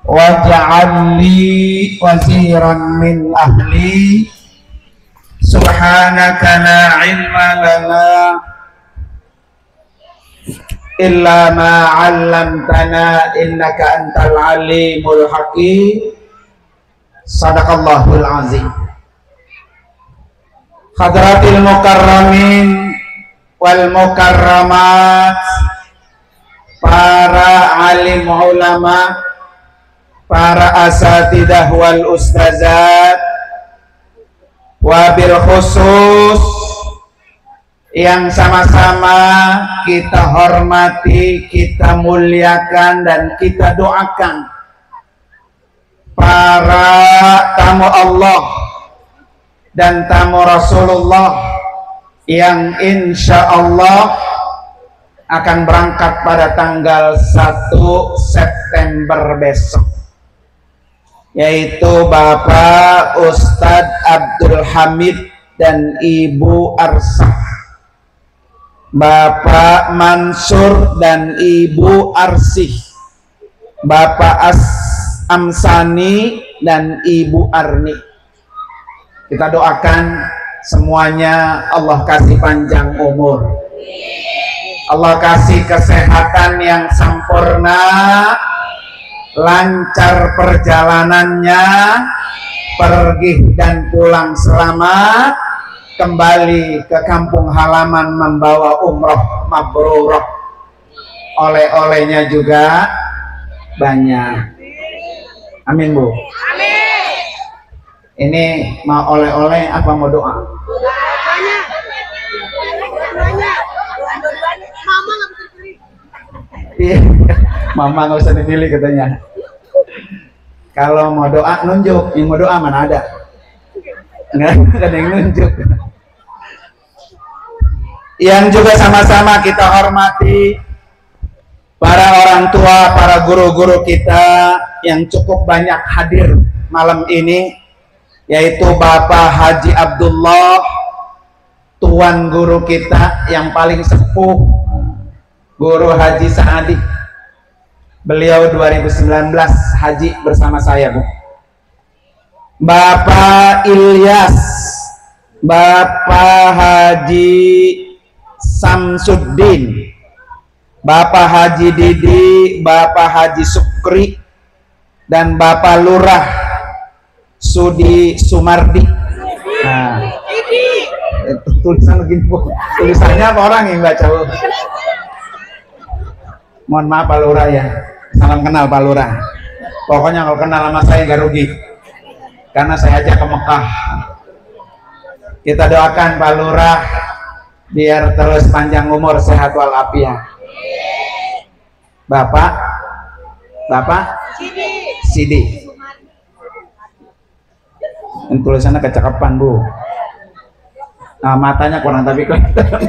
waj'al li waziran min ahli subhanaka la ilma lana illa ma 'allamtana innaka antal alimul hakim. Sadaqallahul azim. Hadratil mukarramin wal mukarramat, para alim ulama, para asatidah wal ustazat, wabil khusus yang sama-sama kita hormati, kita muliakan dan kita doakan para tamu Allah dan tamu Rasulullah yang insya Allah akan berangkat pada tanggal 1 September besok, yaitu Bapak Ustadz Abdul Hamid dan Ibu Arsah, Bapak Mansur dan Ibu Arsih, Bapak Amsani dan Ibu Arni. Kita doakan semuanya Allah kasih panjang umur, Allah kasih kesehatan yang sempurna, lancar perjalanannya, pergi dan pulang selamat, kembali ke kampung halaman membawa umroh mabrurah, oleh-olehnya juga banyak. Amin Bu. Amin. Ini mau oleh-oleh apa mau doa? Iya, Mama nggak usah dipilih katanya. Kalau mau doa nunjuk, yang mau doa mana ada? Nggak ada yang nunjuk. Yang juga sama-sama kita hormati para orang tua, para guru-guru kita yang cukup banyak hadir malam ini, yaitu Bapak Haji Abdullah, tuan guru kita yang paling sepuh, Guru Haji Saadi. Beliau 2019 haji bersama saya, Bu. Bapak Ilyas, Bapak Haji Samsuddin, Bapak Haji Didi, Bapak Haji Sukri, dan Bapak Lurah Sudi Sumardi. Nah, tulisan begini, Bu. Tulisannya apa orang yang baca, Bu? Mohon maaf Pak Lurah ya, salam kenal Pak Lurah. Pokoknya kalau kenal sama saya nggak rugi, karena saya ajak ke Mekah. Kita doakan Pak Lurah biar terus panjang umur, sehat walafiat. Bapak Sidi. Tulisannya kecakapan Bu. Nah, matanya kurang tapi kelihatan.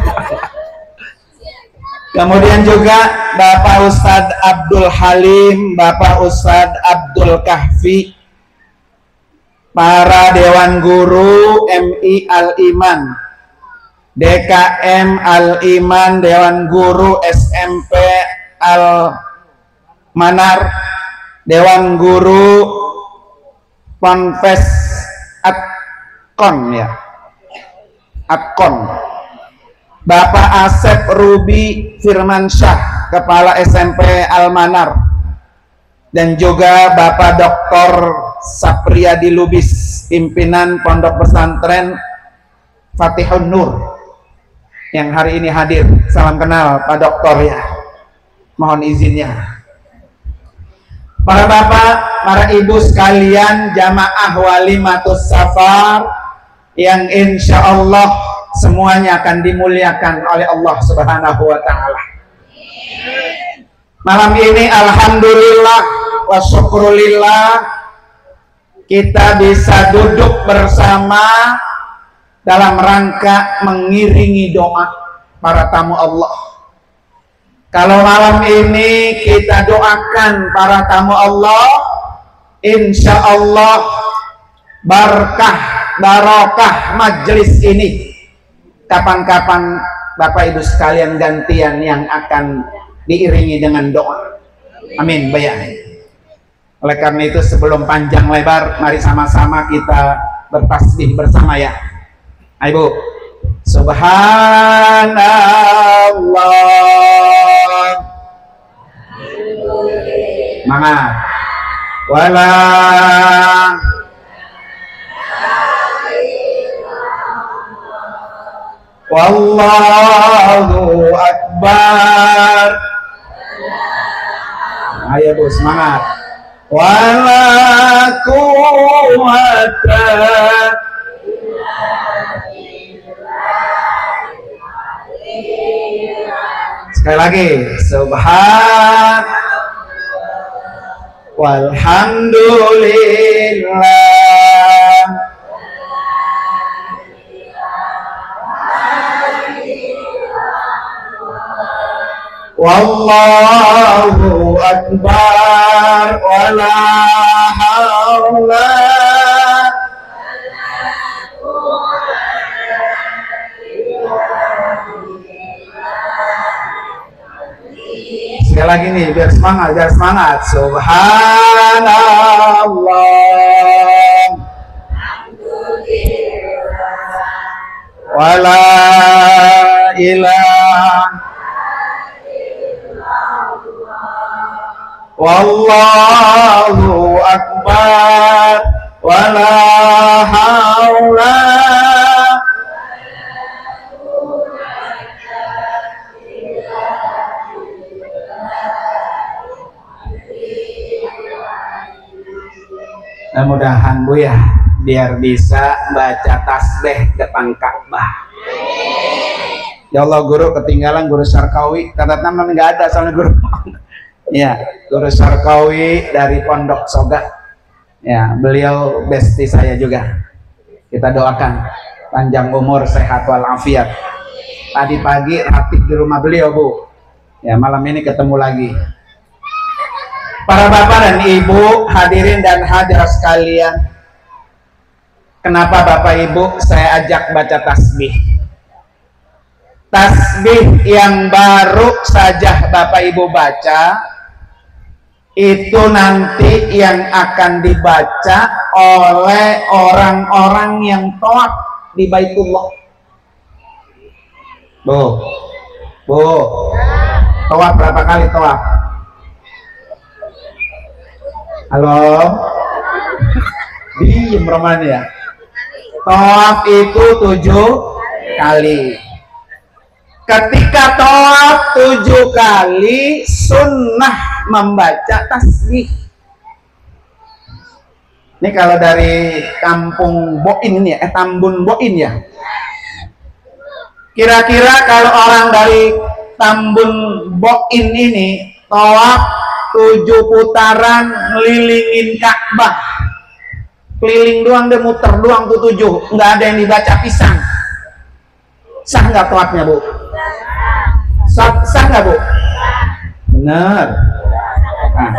Kemudian juga Bapak Ustadz Abdul Halim, Bapak Ustadz Abdul Kahfi, para Dewan Guru MI Al-Iman, DKM Al-Iman, Dewan Guru SMP Al-Manar, Dewan Guru Ponpes Atkon ya, Atkon, Bapak Asep Ruby Firmansyah, Kepala SMP Al-Manar, dan juga Bapak Dr. Sapriyadi Lubis, pimpinan Pondok Pesantren Fatihun Nur, yang hari ini hadir. Salam kenal Pak Doktor ya, mohon izinnya. Para bapak, para ibu sekalian, jamaah walimatus safar yang insya Allah semuanya akan dimuliakan oleh Allah Subhanahu wa Ta'ala. Malam ini alhamdulillah wa syukrulillah kita bisa duduk bersama dalam rangka mengiringi doa para tamu Allah. Kalau malam ini kita doakan para tamu Allah, insya Allah barokah majelis ini. Kapan-kapan Bapak Ibu sekalian gantian yang akan diiringi dengan doa. Amin. Bayan. Oleh karena itu sebelum panjang lebar, mari sama-sama kita bertasbih bersama ya. Ayo Bu. Subhanallah. Semangat. Wala wallahu akbar. Ayo Bu, semangat. Wala quwwata. Sekali lagi. Subhan walhamdulillah wallahu akbar wala haula. Sekali lagi nih, biar semangat, biar semangat. Subhanallah wala ilaha wallahu akbar wala haula. Mudah-mudahan Bu ya, biar bisa baca tasbih depan Ka'bah. Ya Allah, guru ketinggalan, guru Syarkawi, tanda tangan nggak ada soalnya guru. Ya, guru Syarkawi dari Pondok Soga. Ya, beliau bestie saya juga. Kita doakan panjang umur, sehat walafiat. Tadi pagi rapid di rumah beliau Bu. Ya, malam ini ketemu lagi. Para bapak dan ibu, hadirin dan hadirat sekalian, kenapa bapak ibu saya ajak baca tasbih? Tasbih yang baru saja bapak ibu baca, itu nanti yang akan dibaca oleh orang-orang yang tawaf di Baitullah. Bu, tawaf berapa kali tawaf? Halo, diem Roman ya. Tawaf itu 7 kali. Ketika tawaf 7 kali, sunnah membaca tasbih. Ini kalau dari kampung Boin ini ya, Tambun Boin ya. Kira-kira kalau orang dari Tambun Boin ini tawaf 7 putaran ngelilingin Ka'bah, keliling doang, dia muter doang tuh 7, nggak ada yang dibaca pisang. Sah nggak tawafnya Bu? Sah nggak Bu? Benar. Nah.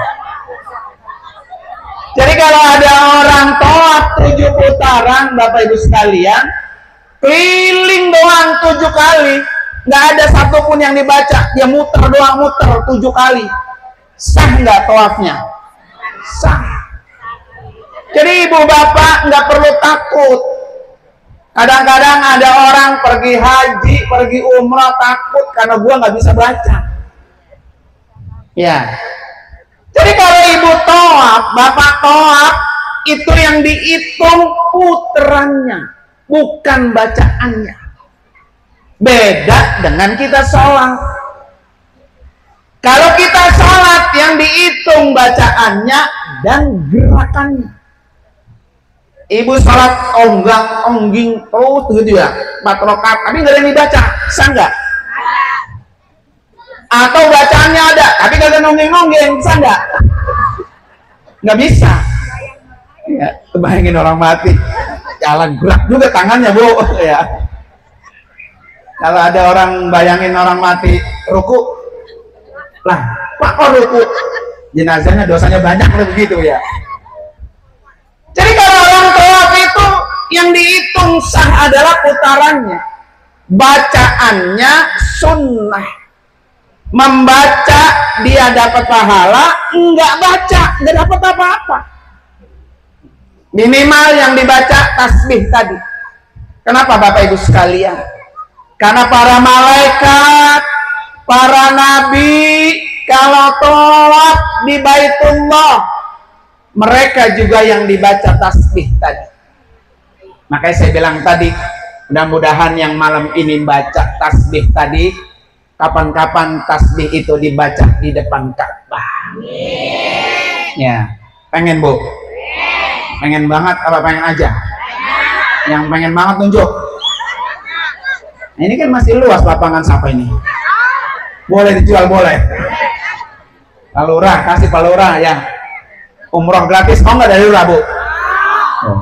Jadi kalau ada orang tawaf 7 putaran, Bapak Ibu sekalian, keliling doang 7 kali, nggak ada satupun yang dibaca, dia muter doang, muter 7 kali. Sah nggak tawafnya? Sah. Jadi ibu bapak nggak perlu takut. Kadang-kadang ada orang pergi haji, pergi umrah takut karena gua nggak bisa baca. Ya. Jadi kalau ibu tawaf, bapak tawaf, itu yang dihitung puterannya, bukan bacaannya. Beda dengan kita sholat. Kalau kita sholat yang dihitung bacaannya dan gerakannya. Ibu sholat onggang ongging terus gitu ya, 4 rakaat, tapi nggak ada yang dibaca, sah nggak? Atau bacaannya ada, tapi nggak ada nonggeng-nonggeng, sah nggak? Nggak bisa. Ya, bayangin orang mati, jalan gerak juga tangannya Bu. Ya. Kalau ada orang bayangin orang mati ruku, lah, Pak kok ruku? Jenazahnya dosanya banyak loh begitu ya. Jadi kalau orang tawaf itu yang dihitung sah adalah putarannya, bacaannya sunnah. Membaca dia dapat pahala, enggak baca enggak dapat apa-apa. Minimal yang dibaca tasbih tadi. Kenapa Bapak Ibu sekalian? Karena para malaikat, para nabi kalau tolak di Baitullah, mereka juga yang dibaca tasbih tadi. Makanya saya bilang tadi, mudah-mudahan yang malam ini baca tasbih tadi, kapan-kapan tasbih itu dibaca di depan Ka'bah. Ya, pengen Bu? Pengen banget apa pengen aja? Yang pengen banget tunjuk. Nah, ini kan masih luas lapangan Sapa ini. Boleh dijual, boleh. Palura, kasih palura ya. Umroh gratis, mau nggak dari Lurah, Bu? Oh,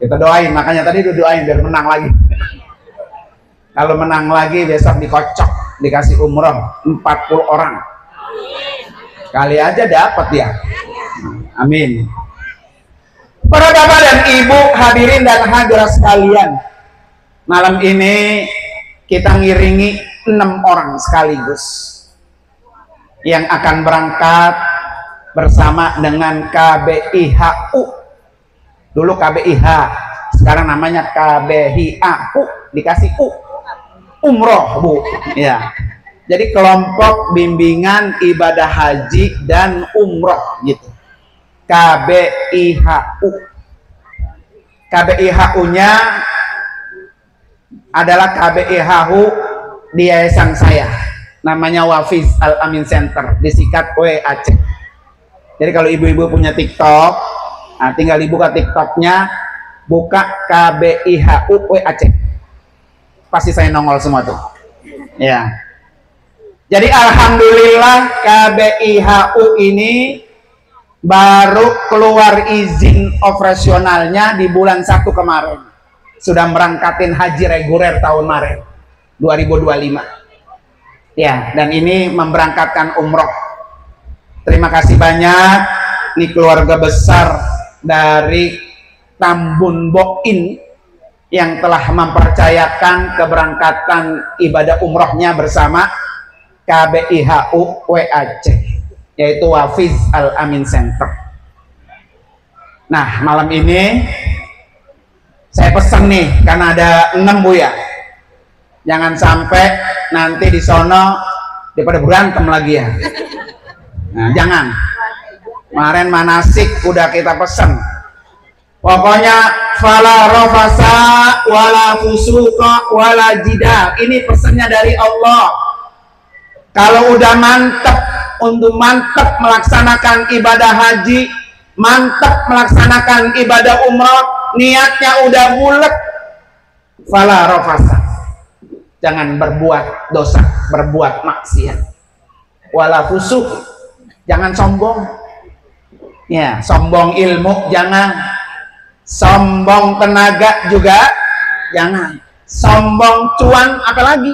kita doain, makanya tadi doain biar menang lagi. Kalau menang lagi besok dikocok, dikasih umroh 40 orang. Kali aja dapat ya. Amin. Para bapak dan ibu, hadirin dan hadirat sekalian, malam ini kita ngiringi 6 orang sekaligus yang akan berangkat bersama dengan KBIHU. Dulu KBIH, sekarang namanya KBIHU, dikasih U, umroh Bu ya. Jadi kelompok bimbingan ibadah haji dan umroh gitu, KBIHU. KBIHU-nya adalah KBIHU di yayasan saya, namanya Wafiz Al-Amin Center, disikat WAC. Jadi kalau ibu-ibu punya TikTok, nah tinggal dibuka TikToknya, buka KBIHU WAC, pasti saya nongol semua tuh ya. Jadi alhamdulillah KBIHU ini baru keluar izin operasionalnya di bulan 1 kemarin, sudah merangkatin haji reguler tahun Maret 2025 ya, dan ini memberangkatkan umroh. Terima kasih banyak nih keluarga besar dari Tambun Boin yang telah mempercayakan keberangkatan ibadah umrohnya bersama KBIHU WAC, yaitu Wafiz Al-Amin Center. Nah malam ini saya pesan nih, karena ada 6 Bu ya, jangan sampai nanti di sono daripada berantem lagi ya. Nah, jangan. Kemarin manasik udah kita pesen, pokoknya fala rafasa wala fusuqa wala jidal. Ini pesannya dari Allah. Kalau udah mantep, untuk mantep melaksanakan ibadah haji, mantep melaksanakan ibadah umroh, niatnya udah bulat, fala rafasa, jangan berbuat dosa, berbuat maksiat, wala fusuq, jangan sombong ya, sombong ilmu jangan, sombong tenaga juga jangan, sombong cuan apalagi.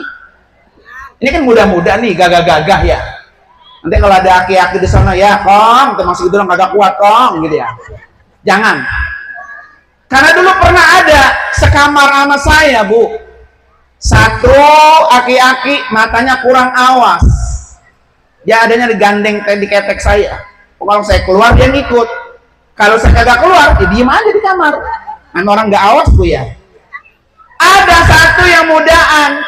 Ini kan muda-muda nih, gagah-gagah ya. Nanti kalau ada aki-aki di sana, ya kong, termasuk itu orang kagak kuat kong gitu ya, jangan. Karena dulu pernah ada sekamar sama saya Bu, satu aki-aki matanya kurang awas, dia adanya digandeng di ketek saya. Kalau saya keluar dia ngikut, kalau saya kagak keluar dia diem aja di kamar. Kan orang nggak awas Bu ya. Ada satu yang mudaan,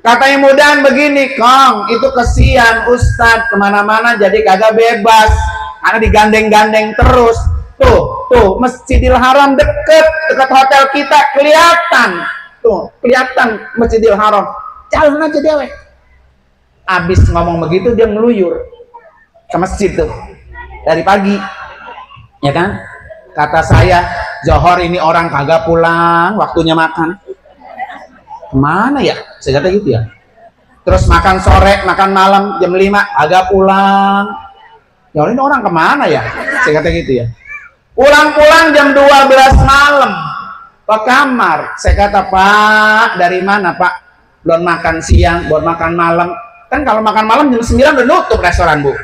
katanya mudaan begini, Kong itu kesian Ustadz, kemana-mana jadi kagak bebas karena digandeng-gandeng terus. Tuh Masjidil Haram dekat hotel kita, kelihatan tuh, kelihatan Masjidil Haram, jalan aja dewe. Abis ngomong begitu dia ngeluyur ke masjid tuh dari pagi ya kan. Kata saya, Johor ini orang kagak pulang, waktunya makan kemana ya, saya kata gitu ya. Terus makan sore, makan malam jam 5 agak pulang, ya ini orang kemana ya, saya kata gitu ya. Pulang-pulang jam 12 malam ke kamar. Saya kata, Pak dari mana Pak, belum makan siang, belum makan malam. Kan kalau makan malam jam 9 udah nutup restoran Bu.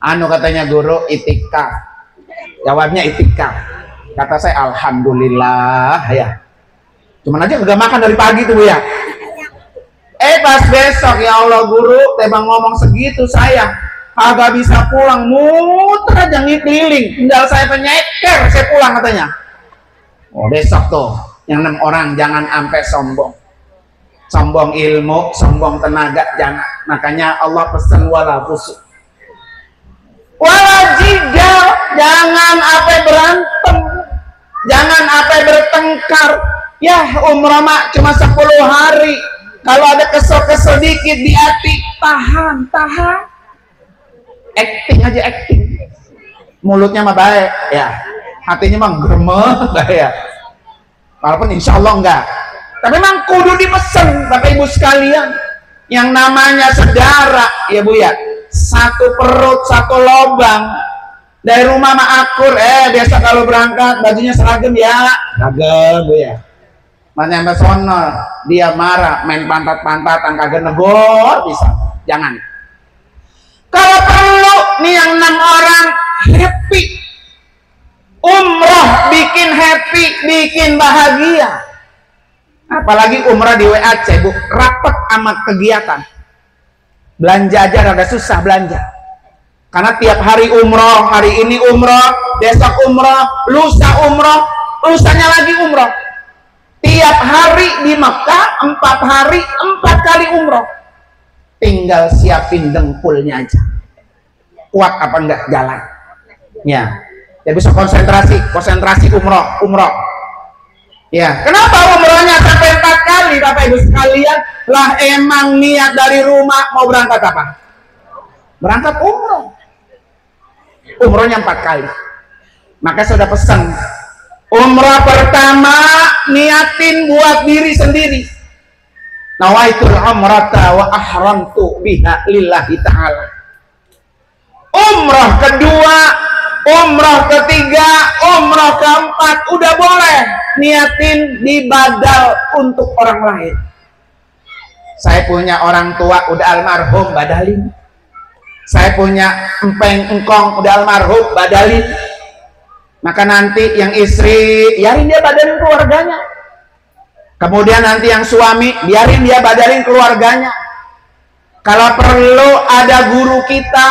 Anu katanya guru, itikaf. Jawabnya itikaf. Kata saya, alhamdulillah ya. Cuman aja udah makan dari pagi tuh Bu ya. Pas besok, ya Allah guru, tebang ngomong segitu saya agak bisa pulang, muter aja ngikliling, tinggal saya penyeker, saya pulang katanya. Oh besok tuh, yang 6 orang jangan sampai sombong. Sombong ilmu, sombong tenaga, jangan. Makanya Allah pesan wala fusuq. Wala jidal, jangan apa berantem, jangan apa bertengkar. Ya umrah mak cuma 10 hari. Kalau ada kesel-kesel dikit di hati, tahan. Acting aja, acting. Mulutnya mah baik, ya. Hatinya mah gremeh, ya. Walaupun insya Allah enggak. Tapi memang kudu dipesen, Bapak Ibu sekalian. Yang namanya saudara, ya Bu ya. Satu perut, satu lobang. Dari rumah mah akur, biasa kalau berangkat bajunya seragam ya. Seragam Bu ya. Nyampe sono dia marah, main pantat-pantatan kagak negor bisa. Jangan. Kalau perlu nih yang 6 orang happy, umroh bikin happy, bikin bahagia. Apalagi umrah di WAC Bu, rapet sama kegiatan. Belanja aja rada susah belanja. Karena tiap hari umroh, hari ini umroh, besok umroh, lusa umroh, lusanya lagi umroh. Tiap hari di Mekah 4 hari 4 kali umroh. Tinggal siapin dengkulnya aja. Kuat apa enggak jalan? Ya. Jadi bisa konsentrasi umroh. Ya. Kenapa umrohnya sampai 4 kali Bapak Ibu sekalian? Lah emang niat dari rumah mau berangkat apa? Berangkat umroh. Umrohnya 4 kali. Maka sudah pesan. Umrah pertama niatin buat diri sendiri. Nawaitul umrata wa ahramtu biha lillahi ta'ala. Umrah kedua, umrah ketiga, umrah keempat udah boleh niatin di badal untuk orang lain. Saya punya orang tua udah almarhum, badalin. Saya punya empeng engkong udah almarhum, badalin. Maka nanti yang istri biarin dia badalin keluarganya. Kemudian nanti yang suami biarin dia badalin keluarganya. Kalau perlu ada guru kita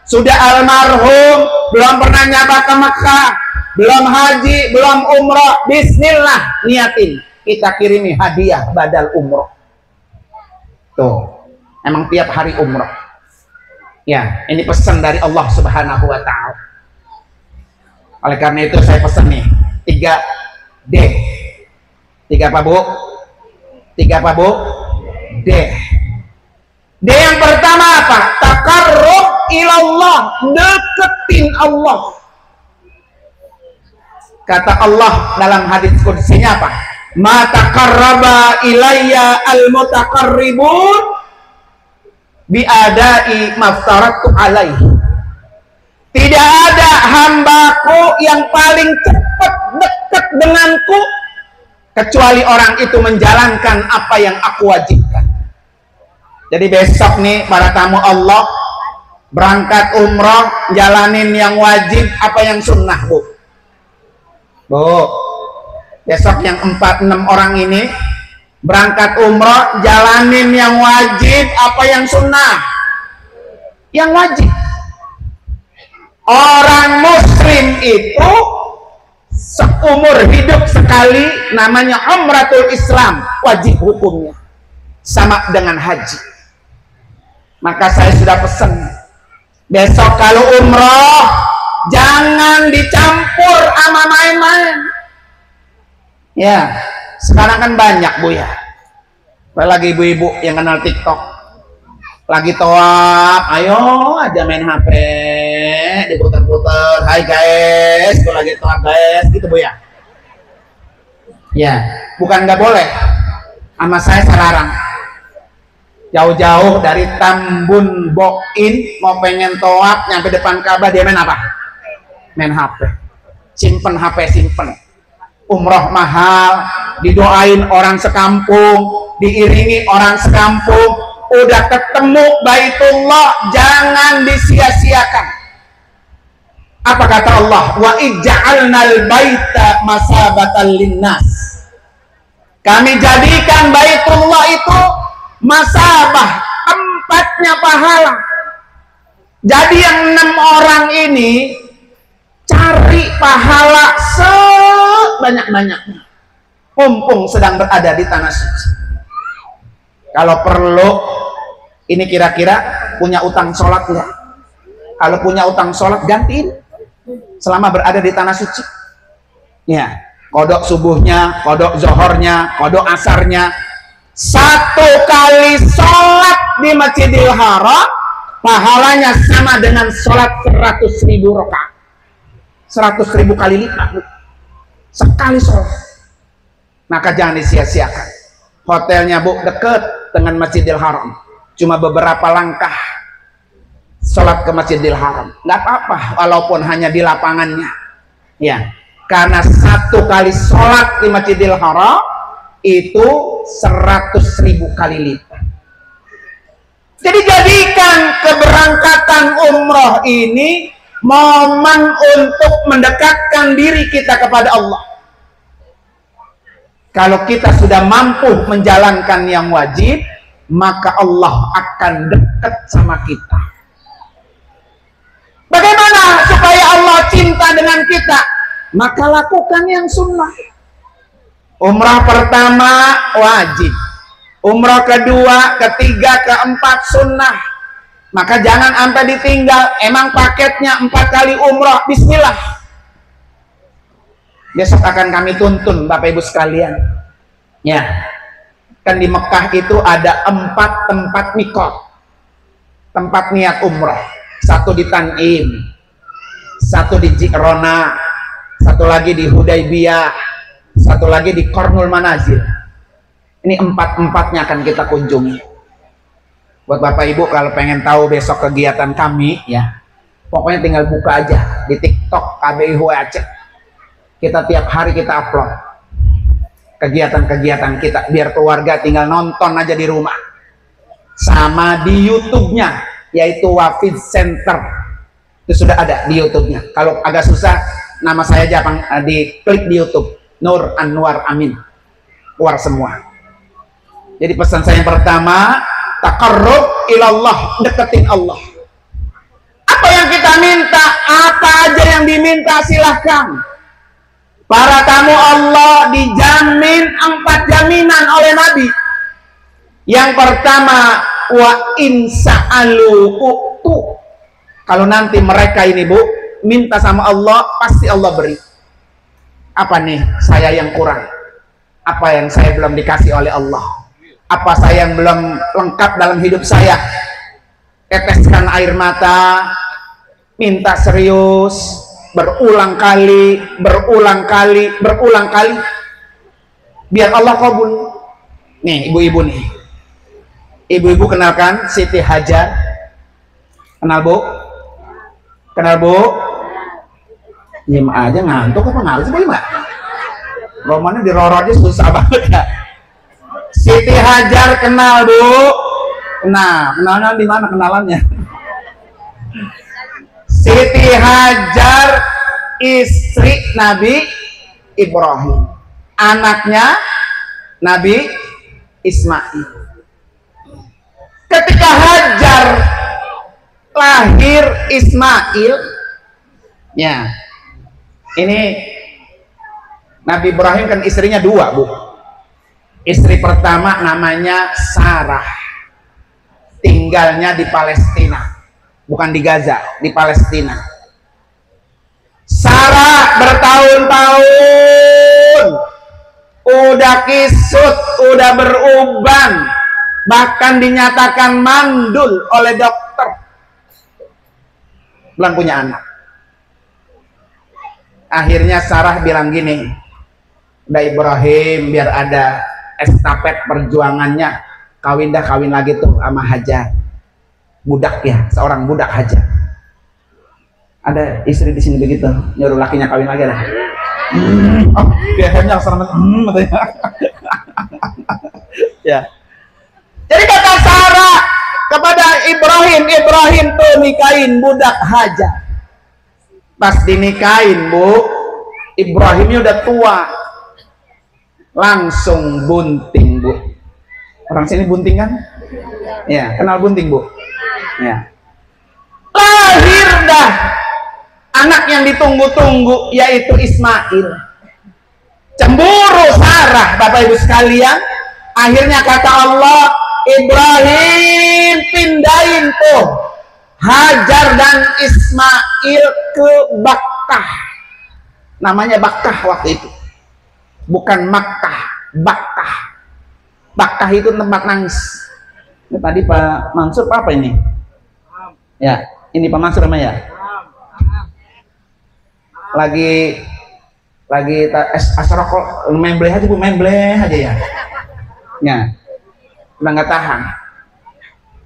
sudah almarhum, belum pernah nyapa ke Mekah, belum haji, belum umroh, bismillah niatin kita kirimi hadiah badal umroh. Tuh, emang tiap hari umroh. Ya, ini pesan dari Allah Subhanahu wa Ta'ala. Oleh karena itu saya pesan nih 3D. 3 apa Bu? 3 apa Bu? D. D yang pertama apa? Taqarrub ilallah, deketin Allah. Kata Allah dalam hadis qudsinya apa? Ma taqarraba ilayya al-mutaqarribun bi adai maftaratu alaihi. Tidak ada hambaku yang paling cepat dekat denganku kecuali orang itu menjalankan apa yang aku wajibkan. Jadi besok nih para tamu Allah berangkat umroh, jalanin yang wajib apa yang sunnah Bu. Bu, besok yang 4-6 orang ini berangkat umroh, jalanin yang wajib apa yang sunnah? Yang wajib. Orang muslim itu seumur hidup sekali namanya umratul Islam, wajib hukumnya sama dengan haji. Maka saya sudah pesan besok kalau umroh jangan dicampur sama main-main. Ya, sekarang kan banyak Bu ya, apalagi ibu-ibu yang kenal TikTok lagi toab, ayo aja main HP, diputar-putar, hai guys, gue lagi toab guys, gitu Bu ya. Ya, bukan nggak boleh, sama saya larang. Jauh-jauh dari Tambun Boin mau pengen toab, nyampe depan Ka'bah dia main apa? Main HP. Simpen HP, simpen. Umroh mahal, didoain orang sekampung, diiringi orang sekampung. Udah ketemu Baitullah, jangan disia-siakan. Apa kata Allah? Wa ij'alnal baita masabatan linnas. Kami jadikan Baitullah itu masabah, tempatnya pahala. Jadi yang 6 orang ini cari pahala sebanyak-banyaknya, mumpung sedang berada di tanah suci. Kalau perlu, ini kira-kira punya utang sholat enggak? Kalau punya utang sholat, gantiin selama berada di tanah suci. Ya, kodok subuhnya, kodok zohornya, kodok asarnya. 1 kali sholat di Masjidil Haram pahalanya sama dengan sholat 100.000 rakaat, 100.000 kali lipat sekali sholat. Maka jangan disia-siakan. Hotelnya Bu deket dengan Masjidil Haram, cuma beberapa langkah sholat ke Masjidil Haram, nggak apa-apa walaupun hanya di lapangannya, ya, karena 1 kali sholat di Masjidil Haram itu 100.000 kali lipat. Jadi jadikan keberangkatan umroh ini momen untuk mendekatkan diri kita kepada Allah. Kalau kita sudah mampu menjalankan yang wajib, maka Allah akan dekat sama kita. Bagaimana supaya Allah cinta dengan kita? Maka lakukan yang sunnah. Umrah pertama wajib, umrah kedua, ketiga, keempat sunnah. Maka jangan sampai ditinggal. Emang paketnya 4 kali umrah, bismillah. Besok akan kami tuntun Bapak Ibu sekalian. Ya, kan di Mekah itu ada 4 tempat mikot, tempat niat umrah. 1 di Tan'im, 1 di Ji'rona, 1 lagi di Hudaybiyah, 1 lagi di Qarnul Manazil. Ini 4-empatnya akan kita kunjungi. Buat Bapak Ibu kalau pengen tahu besok kegiatan kami, ya pokoknya tinggal buka aja di TikTok KBIH Aceh. Kita tiap hari kita upload kegiatan-kegiatan kita, biar keluarga tinggal nonton aja di rumah. Sama di YouTube-nya, yaitu Wafid Center, itu sudah ada di YouTube-nya. Kalau agak susah, nama saya aja diklik di YouTube, Nur Anwar Amin, keluar semua. Jadi pesan saya yang pertama, taqarrub ilallah, deketin Allah. Apa yang kita minta, apa aja yang diminta silahkan. Para tamu Allah dijamin 4 jaminan oleh Nabi. Yang pertama, wa insa'alu u'tu. Kalau nanti mereka ini Bu minta sama Allah, pasti Allah beri. Apa nih saya yang kurang? Apa yang saya belum dikasih oleh Allah? Apa saya yang belum lengkap dalam hidup saya? Teteskan air mata, minta serius, berulang kali, biar Allah kabul. Nih ibu-ibu nih, ibu-ibu kenalkan Siti Hajar. Kenal Bu? Kenal Bu? Nyim aja ngantuk apa ngalus sih Mbak? Romannya diroro aja susah banget ya. Siti Hajar kenal Bu? Nah, kenalan di mana kenalannya? Siti Hajar istri Nabi Ibrahim, anaknya Nabi Ismail. Ketika Hajar lahir Ismail, ya ini Nabi Ibrahim kan istrinya 2 Bu. Istri pertama namanya Sarah, tinggalnya di Palestina, bukan di Gaza, di Palestina. Sarah bertahun-tahun udah kisut, udah beruban, bahkan dinyatakan mandul oleh dokter, belum punya anak. Akhirnya Sarah bilang gini, udah Ibrahim, biar ada estafet perjuangannya, kawin lagi tuh sama Hajar. Budak ya, seorang budak Hajar. Ada istri di sini begitu, nyuruh lakinya kawin lagi dah. Oh, biasanya serem. Ya. Jadi kata Sarah kepada Ibrahim, Ibrahim tuh nikahin budak Hajar. Pas dinikahin Bu, Ibrahimnya udah tua, langsung bunting Bu. Orang sini bunting kan? Ya, kenal bunting, Bu? Ya. Lahir dah anak yang ditunggu-tunggu, yaitu Ismail. Cemburu Sarah, Bapak Ibu sekalian. Akhirnya kata Allah, Ibrahim pindahin tuh Hajar dan Ismail ke Bakkah. Namanya Bakkah waktu itu, bukan Makkah. Bakkah. Bakkah itu tempat nangis. Ini tadi Pak Mansur apa ini? Ya, ini Pak Mansur namanya. Lagi asrokol membleh aja Bu, membleh aja ya. Ya, udah nggak tahan.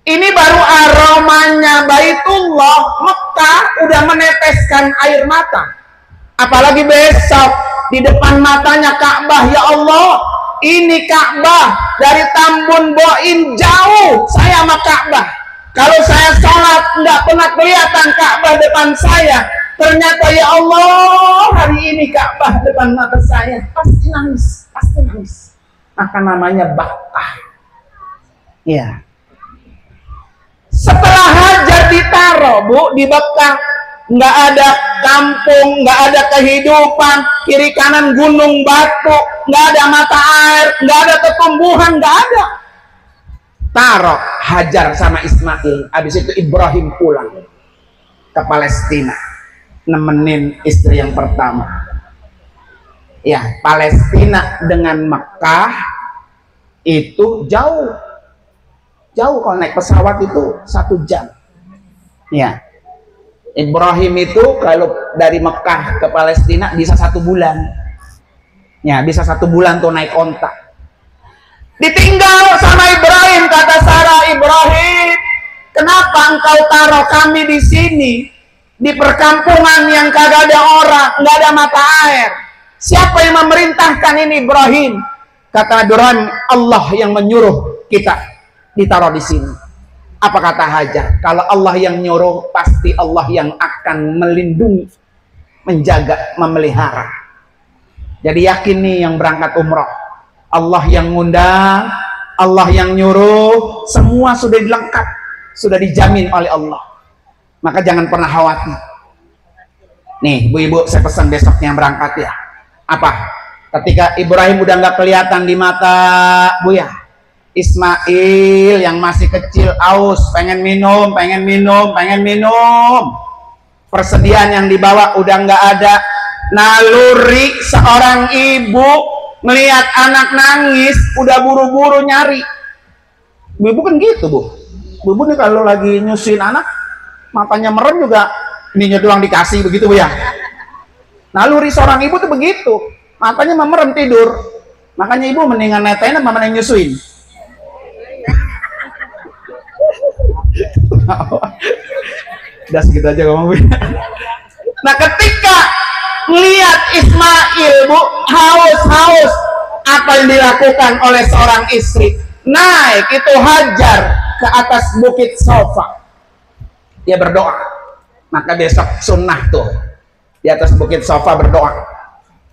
Ini baru aromanya Baitullah Mekah udah meneteskan air mata. Apalagi besok di depan matanya Ka'bah. Ya Allah, ini Ka'bah dari Tambun Boin jauh saya sama Ka'bah. Kalau saya sholat nggak pernah kelihatan Ka'bah depan saya. Ternyata ya Allah, hari ini Ka'bah depan mata saya. Pasti nangis, pasti nangis. Maka namanya Bakkah. Ya. Setelah Hajar ditaruh, Bu, di Bakkah, nggak ada kampung, nggak ada kehidupan, kiri kanan gunung batu, nggak ada mata air, nggak ada pertumbuhan, nggak ada. Taruh Hajar sama Ismail. Habis itu Ibrahim pulang ke Palestina, nemenin istri yang pertama. Ya, Palestina dengan Mekah itu jauh kalau naik pesawat itu 1 jam. Ya, Ibrahim itu kalau dari Mekah ke Palestina bisa 1 bulan. Ya, bisa 1 bulan tuh naik onta. Ditinggal sama Ibrahim, kata Sarah, Ibrahim, kenapa engkau taruh kami di sini, di perkampungan yang kagak ada orang, nggak ada mata air? Siapa yang memerintahkan ini, Ibrahim? Kata Ibrahim, Allah yang menyuruh kita ditaruh di sini. Apa kata Hajar? Kalau Allah yang nyuruh, pasti Allah yang akan melindungi, menjaga, memelihara. Jadi yakin nih yang berangkat umroh, Allah yang ngundang, Allah yang nyuruh, semua sudah dilengkap, sudah dijamin oleh Allah. Maka jangan pernah khawatir. Nih, Bu-ibu, saya pesan besoknya yang berangkat ya. Apa? Ketika Ibrahim udah nggak kelihatan di mata Bu ya, Ismail yang masih kecil aus, pengen minum. Persediaan yang dibawa udah nggak ada. Naluri seorang ibu melihat anak nangis, udah buru-buru nyari. Bu-ibu kan gitu, Bu. Bu-ibu nih kalau lagi nyusuin anak, matanya merem juga, ininya doang dikasih begitu, Bu ya. Naluri seorang ibu tuh begitu, matanya memerem tidur. Makanya ibu mendingan netain apa mending nyusuin? Udah segitu aja ngomong. Nah, ketika melihat Ismail, Bu, haus, apa yang dilakukan oleh seorang istri? Naik itu Hajar ke atas bukit Sofa. Dia berdoa. Maka besok sunnah tuh di atas bukit Sofa berdoa.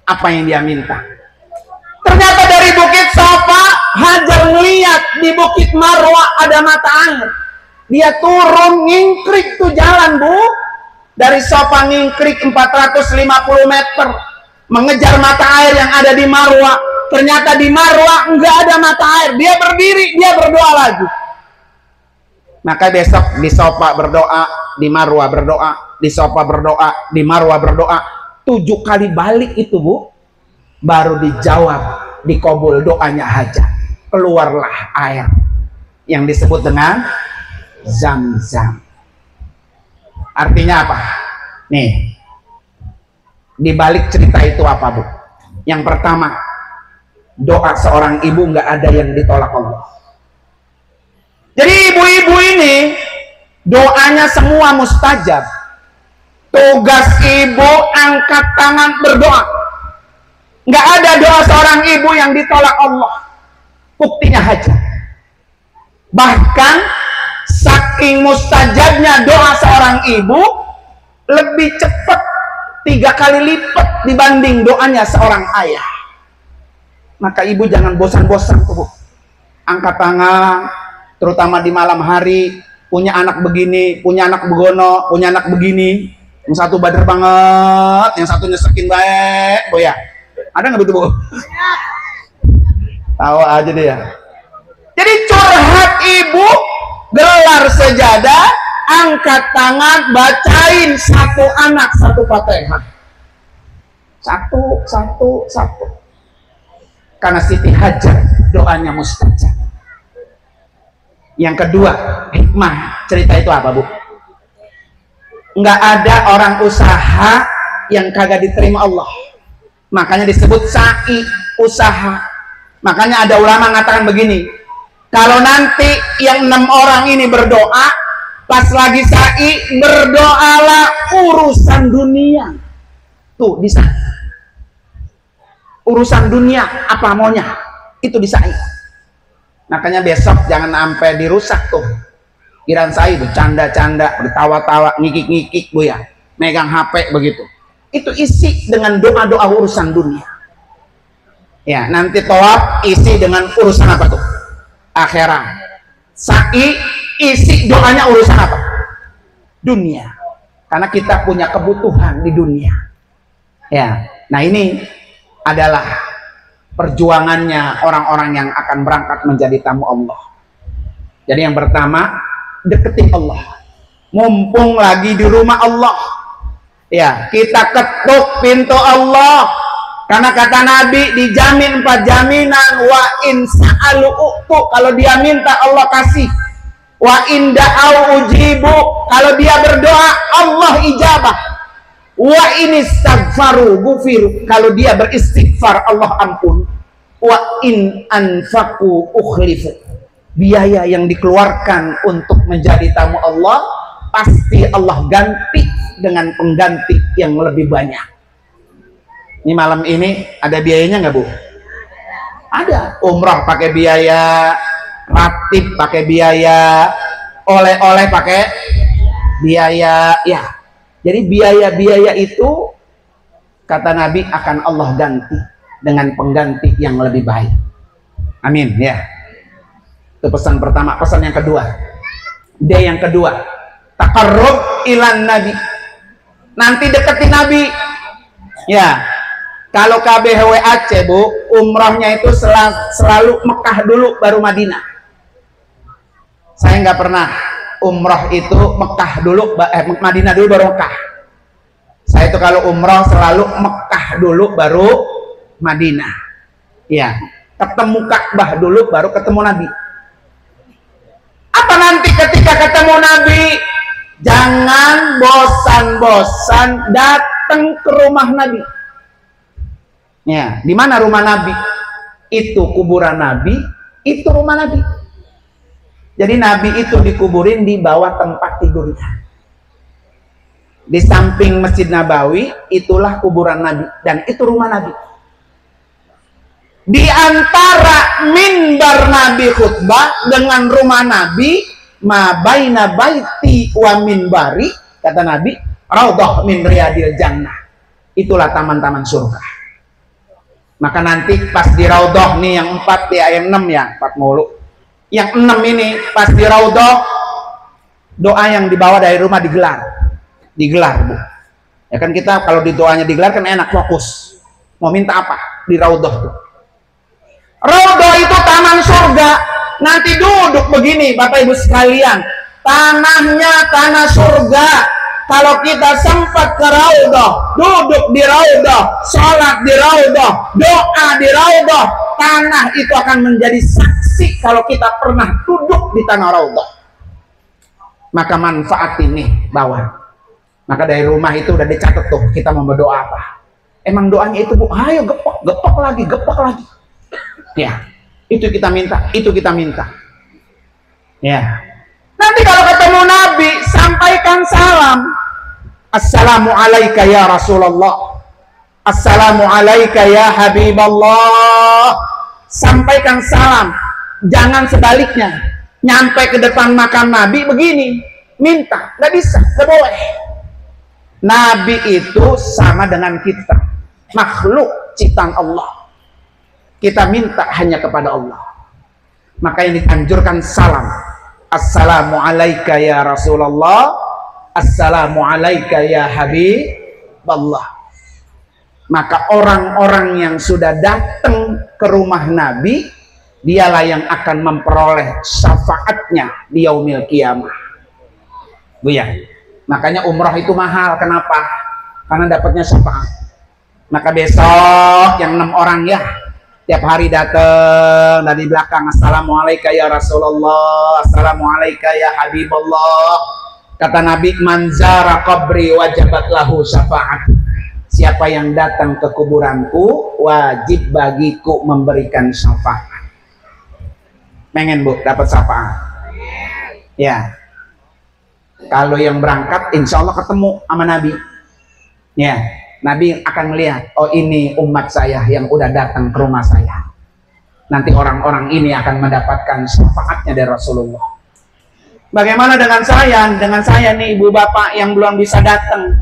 Apa yang dia minta? Ternyata dari bukit Sofa Hajar melihat di bukit Marwah ada mata air. Dia turun ngingkrik tuh jalan, Bu. Dari Sofa ngingkrik 450 meter mengejar mata air yang ada di Marwah. Ternyata di Marwah nggak ada mata air. Dia berdiri, dia berdoa lagi. Maka besok di Sofa berdoa, di Marwah berdoa, di Sofa berdoa, di Marwah berdoa. 7 kali balik itu, Bu, baru dijawab, dikabul doanya Hajar. Keluarlah air yang disebut dengan Zam-Zam. Artinya apa? Nih, di balik cerita itu apa, Bu? Yang pertama, doa seorang ibu nggak ada yang ditolak Allah. Jadi ibu-ibu ini doanya semua mustajab. Tugas ibu angkat tangan berdoa. Nggak ada doa seorang ibu yang ditolak Allah. Buktinya Hajar. Bahkan saking mustajabnya doa seorang ibu, lebih cepat 3 kali lipat dibanding doanya seorang ayah. Maka ibu jangan bosan-bosan tuh, Bu. Angkat tangan, terutama di malam hari, punya anak begini, punya anak begono, punya anak begini, yang satu bader banget, yang satu nyesekin baik, Bu ya. Ada nggak begitu, Bu? Tahu aja deh ya. Jadi curhat ibu, gelar sejadah, angkat tangan, bacain satu anak satu Fatihah. Satu. Karena Siti Hajar doanya mustajab. Yang kedua, hikmah cerita itu apa, Bu? Nggak ada orang usaha yang kagak diterima Allah. Makanya disebut sa'i, usaha. Makanya ada ulama mengatakan begini, kalau nanti yang 6 orang ini berdoa, pas lagi sa'i, berdoalah urusan dunia. Tuh, di sana. Urusan dunia apa maunya itu disa'i. Makanya besok jangan sampai dirusak tuh kiraan sa'i, bercanda-canda, bertawa-tawa, ngikik-ngikik, Bu ya, megang HP begitu. Itu isi dengan doa-doa urusan dunia. Ya, nanti tawaf isi dengan urusan apa tuh? Akhirat. Sa'i isi doanya urusan apa? Dunia. Karena kita punya kebutuhan di dunia. Ya. Nah, ini adalah perjuangannya orang-orang yang akan berangkat menjadi tamu Allah. Jadi yang pertama, deketin Allah. Mumpung lagi di rumah Allah, ya kita ketuk pintu Allah. Karena kata Nabi, dijamin 4 jaminan. Wa in sa'alu u'tu, kalau dia minta Allah kasih. Wa in da'au ujibu, kalau dia berdoa Allah ijabah. Wa ini istighfaru gufiru, kalau dia beristighfar Allah ampun. Wa in anfaku ukhlifu, biaya yang dikeluarkan untuk menjadi tamu Allah pasti Allah ganti dengan pengganti yang lebih banyak. Ini malam ini ada biayanya nggak, Bu? Ada. Umrah pakai biaya, ratib pakai biaya, oleh-oleh pakai biaya, ya. Jadi biaya-biaya itu kata Nabi akan Allah ganti dengan pengganti yang lebih baik. Amin ya. Itu pesan pertama. Pesan yang kedua. Dia yang kedua, taqarrub ilan Nabi. Nanti deketin Nabi. Ya. Kalau KBHW Aceh, Bu, umrahnya itu selalu Mekah dulu baru Madinah. Saya nggak pernah umrah itu Mekah dulu, Madinah dulu baru Mekah. Saya itu kalau umrah selalu Mekah dulu baru Madinah. Ya, ketemu Ka'bah dulu baru ketemu Nabi. Apa nanti ketika ketemu Nabi? Jangan bosan-bosan datang ke rumah Nabi. Ya, di mana rumah Nabi? Itu kuburan Nabi, itu rumah Nabi. Jadi Nabi itu dikuburin di bawah tempat tidurnya. Di samping Masjid Nabawi, itulah kuburan Nabi. Dan itu rumah Nabi. Di antara mimbar Nabi khutbah dengan rumah Nabi, ma baina baiti wa minbari, kata Nabi, raudhah min riyadil jannah. Itulah taman-taman surga. Maka nanti pas di raudhah nih yang 4 di ayat 6 ya, 4 mulu. Yang 6 ini pas di raudhah, doa yang dibawa dari rumah digelar, Bu. Ya kan kita kalau di doanya digelar kan enak, fokus. Mau minta apa di raudhah tuh? Raudhah itu taman surga. Nanti duduk begini, Bapak Ibu sekalian, tanahnya tanah surga. Kalau kita sempat ke raudhah, duduk di raudhah, sholat di raudhah, doa di raudhah, tanah itu akan menjadi saksi kalau kita pernah duduk di tanah raudhah. Maka manfaat ini bawa. Maka dari rumah itu udah dicatat tuh kita mau berdoa apa. Emang doanya itu, Bu, ayo gepok lagi. Ya, itu kita minta, Ya. Nanti kalau ketemu Nabi, sampaikan salam. Assalamualaikum ya Rasulullah. Assalamualaikum ya Habiballah. Sampaikan salam. Jangan sebaliknya. Nyampe ke depan makam Nabi begini, minta, nggak bisa, nggak boleh. Nabi itu sama dengan kita, makhluk ciptaan Allah. Kita minta hanya kepada Allah. Maka yang dianjurkan salam. Assalamu alayka ya Rasulullah, assalamu alayka ya Habiballah. Maka orang-orang yang sudah datang ke rumah Nabi, dialah yang akan memperoleh syafaatnya di yaumil qiyamah. Bu ya, makanya umrah itu mahal. Kenapa? Karena dapatnya syafaat. Maka besok yang 6 orang ya, tiap hari datang dari belakang, assalamualaikum ya Rasulullah, assalamualaikum ya Habiballah. Kata Nabi, man zara qabri wajabat lahu syafaat. Siapa yang datang ke kuburanku, wajib bagiku memberikan syafaat. Pengen Bu dapat syafaat? Ya. Kalau yang berangkat, insya Allah ketemu sama Nabi. Ya. Nabi akan melihat, oh ini umat saya yang udah datang ke rumah saya. Nanti orang-orang ini akan mendapatkan syafaatnya dari Rasulullah. Bagaimana dengan saya? Dengan saya nih ibu bapak yang belum bisa datang.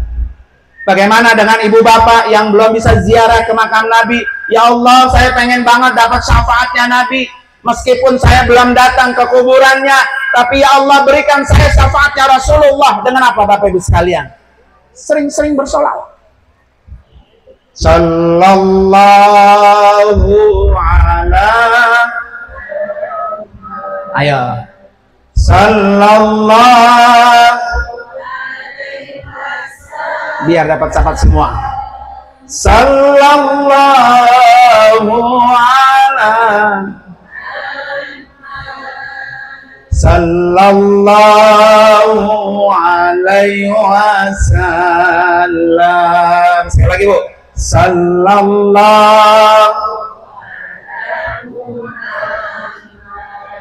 Bagaimana dengan ibu bapak yang belum bisa ziarah ke makam Nabi? Ya Allah, saya pengen banget dapat syafaatnya Nabi. Meskipun saya belum datang ke kuburannya, tapi ya Allah berikan saya syafaatnya Rasulullah. Dengan apa Bapak Ibu sekalian? Sering-sering bersolawat. Sallallahu ala, ayo, sallallahu, biar dapat syafaat semua. Sallallahu ala, sallallahu alaihi wasallam. Sekali lagi Bu. Sallallahu.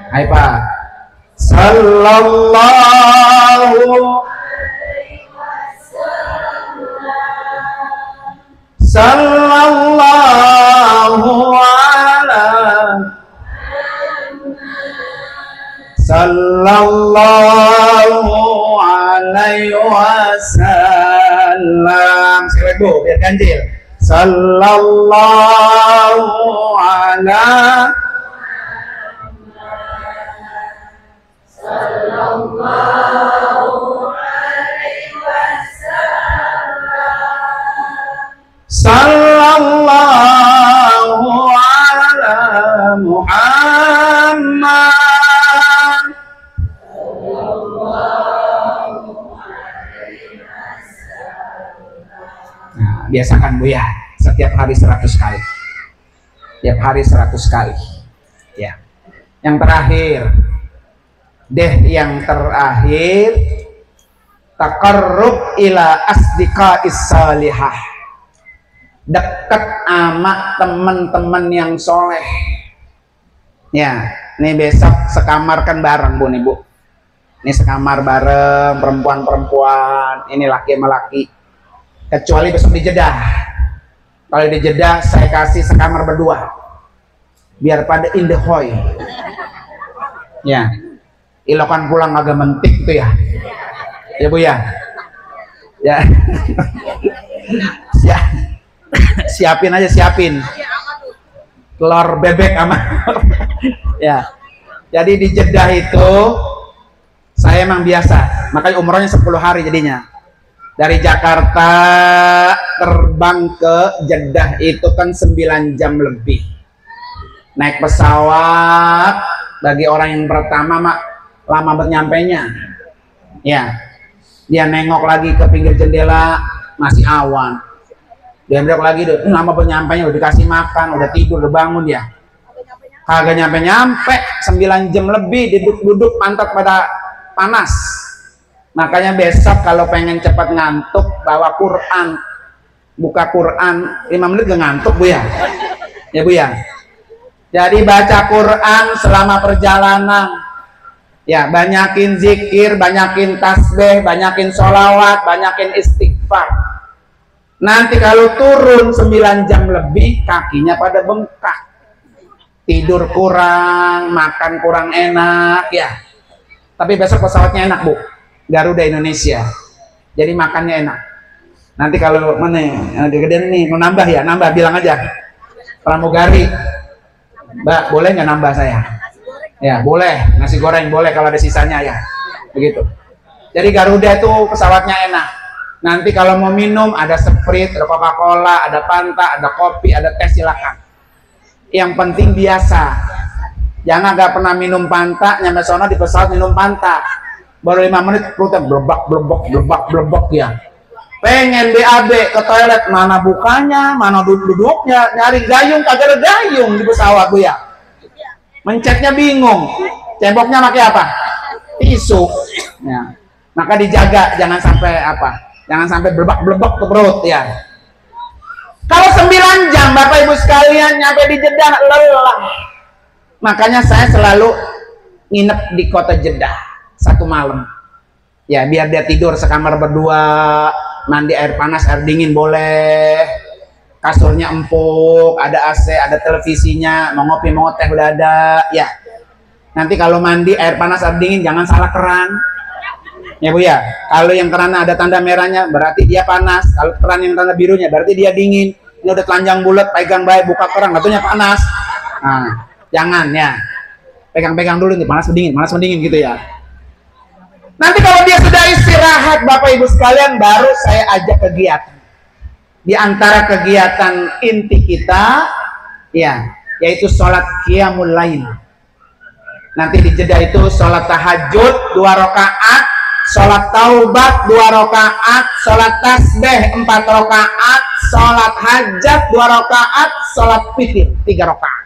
Hai Pak. Sallallahu. Sallallahu ala. Sallallahu alaihi wasallam. Sekali lagi Bu, biar ganjil. Sallallahu ala, sallallahu alaihi wasallam. Sallallahu ala Muhammad. Nah, biasakan Bu ya, setiap hari 100 kali. Tiap hari 100 kali. Ya. Yang terakhir, yang terakhir, taqarrub ila asdiqais salihah. Dekat sama teman-teman yang soleh. Ya, ini besok sekamar kan bareng Bu nih Bu. Ini sekamar bareng perempuan-perempuan, ini laki sama laki. Kecuali besok di Jeddah. Kalau di Jeddah saya kasih sekamar berdua. Biar pada in the hoy. Ya. Ilokan pulang agak mentik tuh ya. Ya Bu ya. Ya. Siapin aja, siapin. Telur bebek sama. Ya. Jadi di Jeddah itu saya emang biasa. Makanya umrohnya 10 hari jadinya. Dari Jakarta terbang ke Jeddah itu kan 9 jam lebih. Naik pesawat bagi orang yang pertama mak lama bernyampainya. Ya, dia nengok lagi ke pinggir jendela masih awan. Dia belok lagi tuh lama bernyampainya, udah dikasih makan, udah tidur, udah bangun dia. Kagak nyampe-nyampe 9 jam lebih duduk-duduk pantat pada panas. Makanya besok kalau pengen cepat ngantuk, bawa Quran, buka Quran 5 menit gak ngantuk Bu ya. Ya Bu ya. Jadi baca Quran selama perjalanan. Ya, banyakin zikir, banyakin tasbih, banyakin sholawat, banyakin istighfar. Nanti kalau turun 9 jam lebih, kakinya pada bengkak. Tidur kurang, makan kurang enak ya. Tapi besok pesawatnya enak Bu. Garuda Indonesia, jadi makannya enak. Nanti kalau mana gede nih mau nambah ya, nambah bilang aja pramugari, Mbak boleh nggak nambah saya? Ya, boleh. Nasi goreng boleh kalau ada sisanya ya. Begitu. Jadi Garuda itu pesawatnya enak. Nanti kalau mau minum ada Sprite, ada Coca-Cola, ada Fanta, ada kopi, ada teh, silakan. Yang penting biasa. Jangan gak pernah minum Fanta, nyampe sono di pesawat minum Fanta. Baru 5 menit perutnya blebak ya. Pengen BAB ke toilet, mana bukanya, mana duduknya, nyari gayung kagak ada gayung di pesawat tuh ya. Mencetnya bingung. Ceboknya pakai apa? Tisu. Ya. Maka dijaga jangan sampai apa? Jangan sampai blebak ke perut ya. Kalau 9 jam Bapak Ibu sekalian nyampe di Jeddah lelah. Makanya saya selalu nginep di kota Jeddah 1 malam. Ya, biar dia tidur sekamar berdua, mandi air panas, air dingin boleh. Kasurnya empuk, ada AC, ada televisinya, mau ngopi, mau teh udah ada, ya. Nanti kalau mandi air panas, air dingin jangan salah keran. Ya Bu ya, kalau yang keran ada tanda merahnya berarti dia panas, kalau keran yang tanda birunya berarti dia dingin. Ini udah telanjang bulat, pegang baik, buka keran, katanya panas. Nah, jangan ya. Pegang-pegang dulu nih, panas mendingin gitu ya. Nanti kalau dia sudah istirahat Bapak Ibu sekalian, baru saya ajak kegiatan. Di antara kegiatan inti kita ya, yaitu sholat qiyamul lail. Nanti di Jeddah itu sholat tahajud 2 rakaat, sholat taubat 2 rakaat, sholat tasbih 4 rakaat, sholat hajat 2 rakaat, sholat witir 3 rakaat.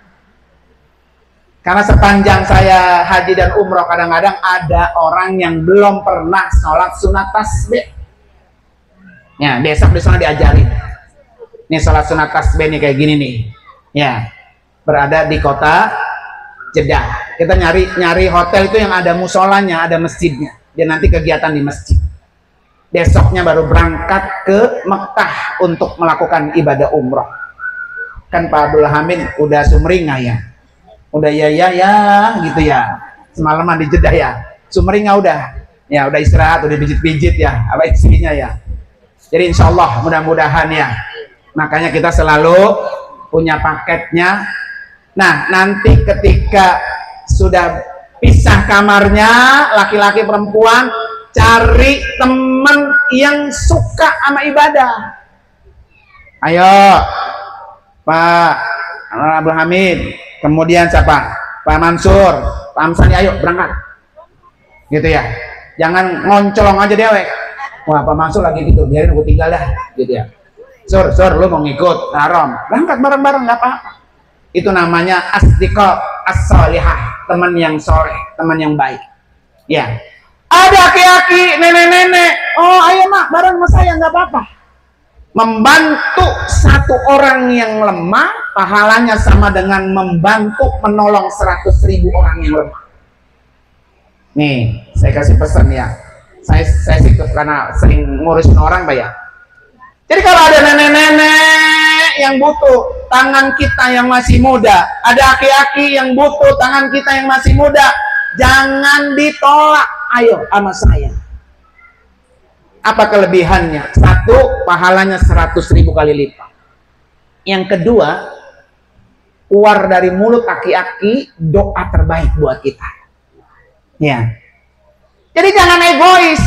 Karena sepanjang saya haji dan umroh kadang-kadang ada orang yang belum pernah sholat sunat tasbih. Ya, besok di sana diajarin. Nih sholat sunat tasbih nih kayak gini nih. Ya, berada di kota Jeddah. Kita nyari hotel itu yang ada musolanya, ada masjidnya. Dia nanti kegiatan di masjid. Besoknya baru berangkat ke Mekkah untuk melakukan ibadah umroh. Kan Pak Abdul Hamid udah sumringah ya. Udah ya gitu ya. Semalaman di Jeddah ya. Sumringah udah. Ya udah istirahat, udah pijit-pijit ya. Apa isinya ya. Jadi insya Allah mudah-mudahan ya. Makanya kita selalu punya paketnya. Nah, nanti ketika sudah pisah kamarnya, laki-laki perempuan, cari teman yang suka sama ibadah. Ayo, Pak Abdul Hamid, kemudian siapa? Pak Mansur, Pak Amsani, ayo berangkat. Gitu ya. Jangan ngoncolong aja dewek. Wah, Pak Mansur lagi tidur, biarin aku tinggal dah. Gitu ya. Sur, lu mau ngikut, haram. Berangkat bareng-bareng, nggak apa-apa. Itu namanya asdiqa as-salihah, teman yang soleh, teman yang baik. Ya. Ada aki-aki, nenek-nenek, oh ayo mak, bareng sama saya, nggak apa-apa. Membantu satu orang yang lemah, pahalanya sama dengan membantu menolong 100.000 orang yang lemah. Nih, saya kasih pesan ya. Saya sih karena sering ngurusin orang Pak ya. Jadi kalau ada nenek-nenek yang butuh tangan kita yang masih muda, ada aki-aki yang butuh tangan kita yang masih muda, jangan ditolak. Ayo sama saya. Apa kelebihannya? 1, pahalanya 100.000 kali lipat. Yang kedua, keluar dari mulut aki-aki doa terbaik buat kita. Ya. Jadi jangan egois.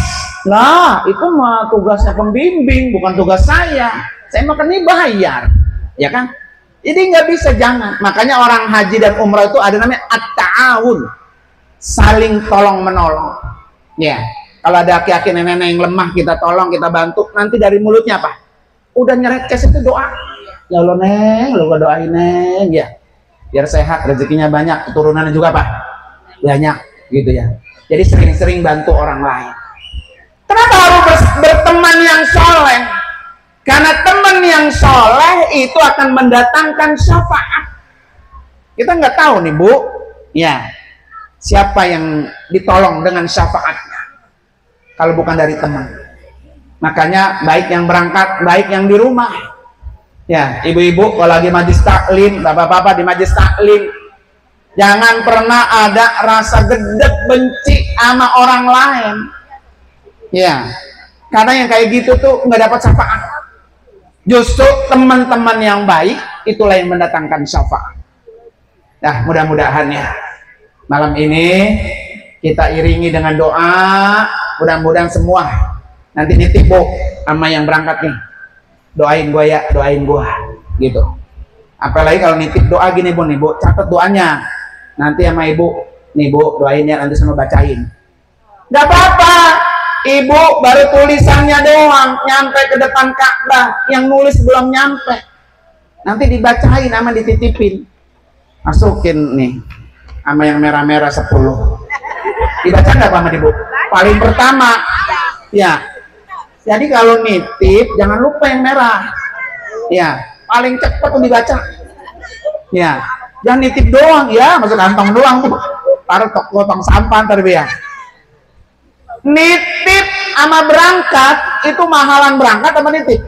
Nah, itu mah tugasnya pembimbing, bukan tugas saya. Saya makan ini bayar, ya kan? Jadi nggak bisa, jangan. Makanya orang haji dan umrah itu ada namanya at-ta'awun, saling tolong menolong. Ya, kalau ada aki-aki nenek-nenek yang lemah kita tolong, kita bantu. Nanti dari mulutnya apa? Udah nyeret cash itu doa. Ya Allah neng, lu doain neng, ya. Biar sehat, rezekinya banyak, keturunannya juga Pak. Banyak, gitu ya. Jadi sering-sering bantu orang lain. Kenapa harus berteman yang soleh? Karena teman yang soleh itu akan mendatangkan syafaat. Kita nggak tahu nih Bu, ya siapa yang ditolong dengan syafaatnya kalau bukan dari teman. Makanya baik yang berangkat, baik yang di rumah. Ya, ibu-ibu kalau lagi majlis taklim, bapak-bapak di majlis taklim, jangan pernah ada rasa gedek benci sama orang lain. Ya, karena yang kayak gitu tuh nggak dapat syafaat. Justru teman-teman yang baik itulah yang mendatangkan syafaat. Nah, mudah-mudahan ya. Malam ini kita iringi dengan doa, mudah-mudahan semua nanti nitip Bu sama yang berangkat nih, doain gua ya, doain gua gitu. Apalagi kalau nitip doa gini Bu nih, Bu catat doanya nanti sama Ibu nih, Bu doain ya, nanti sama bacain. Gak apa-apa, Ibu baru tulisannya doang nyampe ke depan Ka'bah, yang nulis belum nyampe, nanti dibacain sama dititipin, masukin nih sama yang merah-merah 10. Dibaca nggak sama Ibu? Paling pertama ya. Jadi kalau nitip jangan lupa yang merah ya, paling cepat tuh dibaca ya. Jangan nitip doang ya, masuk kantong doang Bu, taruh potong sampah ntar ya. Nitip sama berangkat itu mahalan berangkat sama nitip?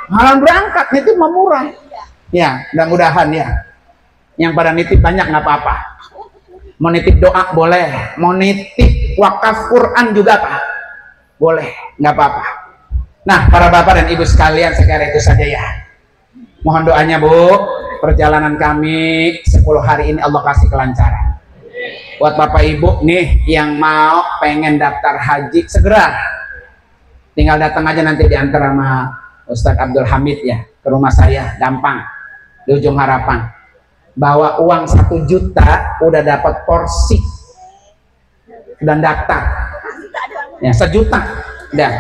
Mahalan berangkat, nitip mah murah ya. Mudah-mudahan ya yang pada nitip banyak, nggak apa-apa. Mau nitip doa boleh, mau nitip wakaf Quran juga Pak boleh, nggak apa-apa. Nah para bapak dan ibu sekalian, sekarang itu saja ya, mohon doanya Bu, perjalanan kami 10 hari ini Allah kasih kelancaran. Buat bapak ibu nih yang mau pengen daftar haji, segera tinggal datang aja, nanti diantar sama Ustadz Abdul Hamid ya ke rumah saya, gampang, di Ujung Harapan. Bawa uang 1 juta udah dapat porsi dan daftar ya, 1 juta dan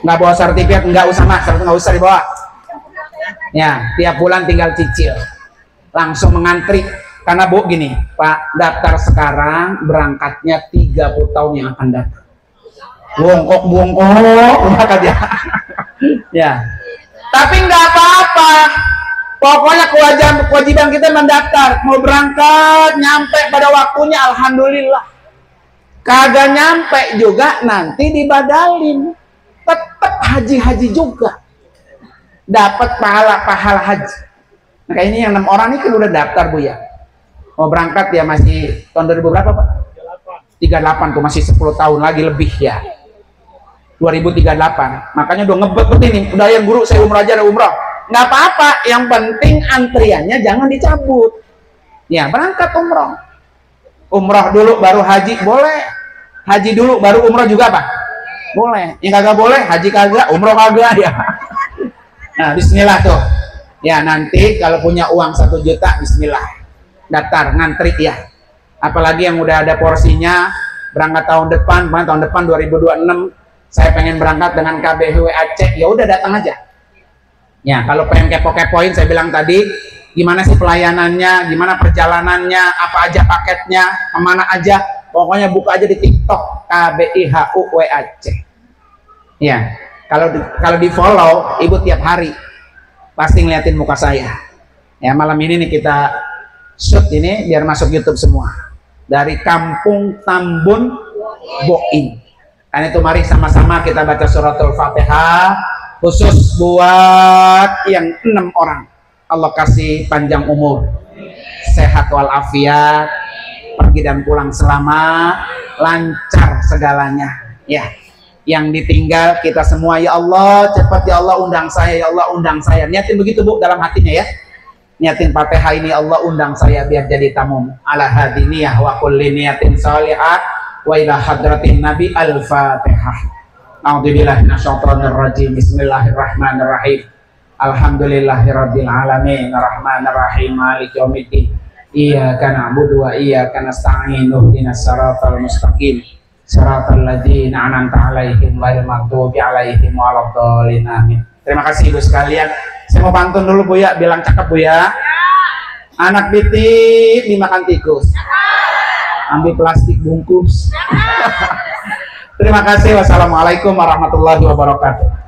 nggak bawa sertifikat, nggak usah Mas, nggak usah dibawa ya, tiap bulan tinggal cicil, langsung mengantri. Karena Bu gini Pak, daftar sekarang berangkatnya 30 tahun yang akan datang. Bongkok ya. Ya. Tapi nggak apa-apa. Pokoknya kewajiban kita mendaftar, mau berangkat nyampe pada waktunya, alhamdulillah. Kagak nyampe juga nanti dibadalin, tetap haji juga, dapat pahala haji. Nah, kayak ini yang 6 orang ini kan udah daftar Bu ya, mau berangkat ya, masih tahun 2000 berapa Pak? 38 tuh, masih 10 tahun lagi lebih ya, 2038. Makanya udah ngebet ini, udah yang guru saya umroh aja, ada umroh. Nggak apa-apa, yang penting antriannya jangan dicabut ya. Berangkat umroh dulu baru haji boleh, haji dulu baru umroh juga Pak boleh. Yang kagak boleh haji kagak, umroh kagak ya. Nah bismillah tuh ya, nanti kalau punya uang 1 juta bismillah daftar, ngantri ya. Apalagi yang udah ada porsinya berangkat tahun depan 2026, saya pengen berangkat dengan KBHW Aceh, ya udah datang aja ya. Kalau pengen kepo-kepoin, saya bilang tadi, gimana sih pelayanannya, gimana perjalanannya, apa aja paketnya, kemana aja, pokoknya buka aja di TikTok KBIHUW Aceh ya. Kalau di follow Ibu tiap hari pasti ngeliatin muka saya ya. Malam ini nih kita shoot ini biar masuk YouTube semua, dari Kampung Tambun Boing. Karena itu mari sama-sama kita baca suratul Fatihah, khusus buat yang 6 orang. Allah kasih panjang umur, sehat walafiat, pergi dan pulang selamat, lancar segalanya ya. Yang ditinggal kita semua, ya Allah cepat ya Allah undang saya, ya Allah undang saya. Niatin begitu Bu dalam hatinya ya, niatin Fatihah ini, Allah undang saya biar jadi tamu. Ala hadiniyah wa kulli niyatin salihah wa ila hadratin nabi. Al-Fatihah. A'udzubillahi minasyaitonir rajim. Bismillahirrahmanirrahim. Alhamdulillahirabbil alamin, arrahmanir rahim, maliki yaumiddin. Iyyaka na'budu wa iyyaka nasta'in. Ihdinas siratal mustaqim. Siratal ladzina an'amta 'alaihim ghairil maghdubi 'alaihim waladdallin. Amin. Terima kasih Ibu sekalian. Saya mau pantun dulu Bu ya, bilang cakep Bu ya. Anak pitik dimakan tikus, ambil plastik bungkus. Terima kasih. Wassalamualaikum warahmatullahi wabarakatuh.